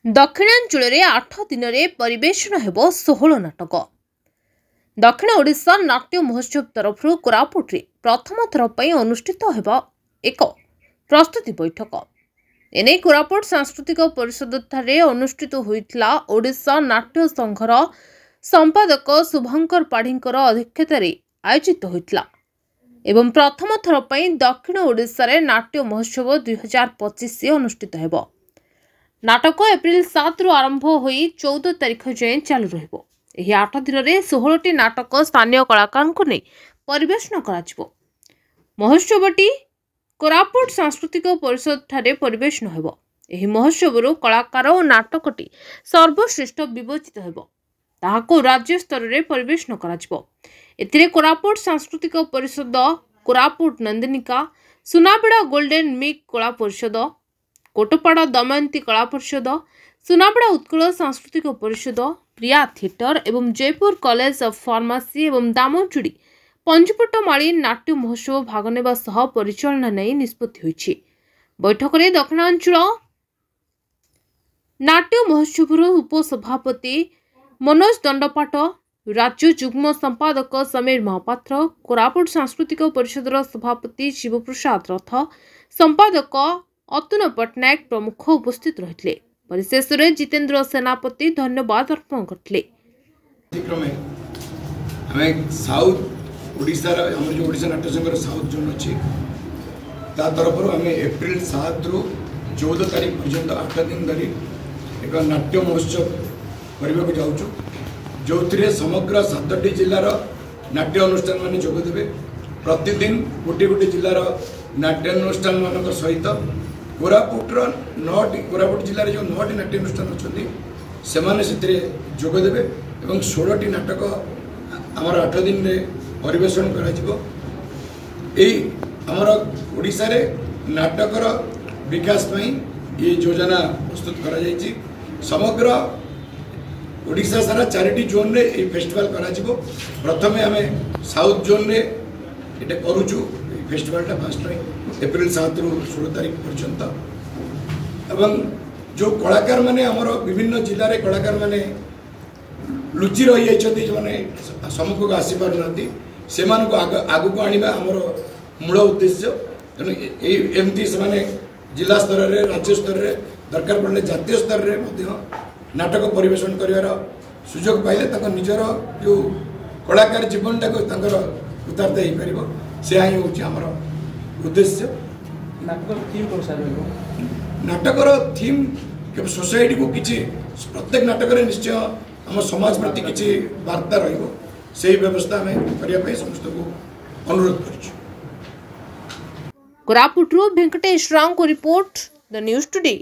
दक्षिणांचल 8 दिन में परिवेषण हेब 16 नाटक। दक्षिण ओडिशा नाट्य महोत्सव तरफ कोरापुट रे प्रथम थर पर अनुष्ठित हेब एक प्रस्तुति बैठक। एने कोरापुट सांस्कृतिक परिषद ठारे अनुष्ठित होइतला ओडिशा नाट्य संघर संपादक शुभंकर पाढ़ीकर अध्यक्षतार आयोजित होइतला एवं प्रथम थर पर दक्षिण ओडिशा रे नाट्य महोत्सव 2025 अनुष्ठित हेब। नाटक एप्रिल 7 रु आरंभ हो 14 तारिख जाए चालू रहिबो। एही 8 दिन में 16टी नाटक स्थानीय कलाकार को नहीं परिवेषण कर महोत्सवटी कोरापुट सांस्कृतिक परिषद ठारे परिवेषण हेब। एही महोत्सव कलाकार और नाटकटी सर्वश्रेष्ठ विवेचित हेब, ताहाको राज्य स्तर रे परिवेषण कराजिबो। एथिरे कोरापुट सांस्कृतिक परिषद, कोरापुट नंदिनिका, सुनाबेड़ा गोल्डन मिक कला परिषद, कोटपाड़ा दमयंती कला परिषद, सुनाबेड़ा उत्कल सांस्कृतिक परिषद, प्रिया थिएटर एवं जयपुर कॉलेज ऑफ फार्मेसी एवं दामोचुड़ी पंचपटमाली नाट्य महोत्सव भाग नेबा सह परिचालना नहीं निष्पत्ति होइछि। बैठक में दक्षिणांचल नाट्य महोत्सव उपसभापति मनोज दंडपाट, राज्य जुग्म संपादक समीर महापात्र, कोरापुट सांस्कृतिक परिषद सभापति शिवप्रसाद रथ, संपादक अतुल पट्टनायक प्रमुख उपस्थित रहितले। परिशेष रे जितेंद्र सेनापति धन्यवाद अर्पण करथिले। हमें साउथ ओडिशा हमर जो ओडिशा नाट्य संघर साउथ जोन अछि ता तरफ हमें एप्रिल 7 रु 14 तारिख पर्यंत 8 दिन धरी एक नाट्य महोत्सव करबा को जाउछु, जो समग्र 7टी जिलार नाट्य अनुष्ठान माने जोग देबे। प्रतिदिन गोटे गोटे जिलार नाट्य अनुष्ठान मान सहित कोरापुटर 9टी कोरापुट जिले जो 9टी नाट्य अनुष्ठान अच्छी से जोग देवे और 16टी नाटक आमर 8 दिन में परिवेषण कर ओडिशा रे नाटकर विकास ये योजना प्रस्तुत कर समग्र ओडिशा सारा 4टी जोन रे ये फेस्टिवल करा। प्रथमे आम साउथ जोन रे ये करूचु फेस्टिवलटा फर्स्ट एप्रिल 7 रु 16 तारिख पर्यंत एवं जो कलाकार माने हमर विभिन्न जिले रे कलाकार माने लुचि रही जाइछथि जो माने सम्मुख को आसी पार नांती से मान को आगु को आनिबा हमर मूल उद्देश्य। एमती से माने जिला स्तर रे राज्य स्तर रे दरकार पड़ले जातीय स्तर रे मध्य नाटक परिवेषण करिवार सुजोग पाइले तक निजर जो कलाकार जीवनटा को तंकर उतारते ही परिबो से ही होची हमर उद्देश्य। नाटकर थीम के सोसाइटी को किसी प्रत्येक नाटक निश्चय आम समाज प्रति किसी वार्ता रहिबो से व्यवस्था में करने समस्त को अनुरोध कर। कोरापुट वेंकटेश राव को रिपोर्ट, द न्यूज टुडे।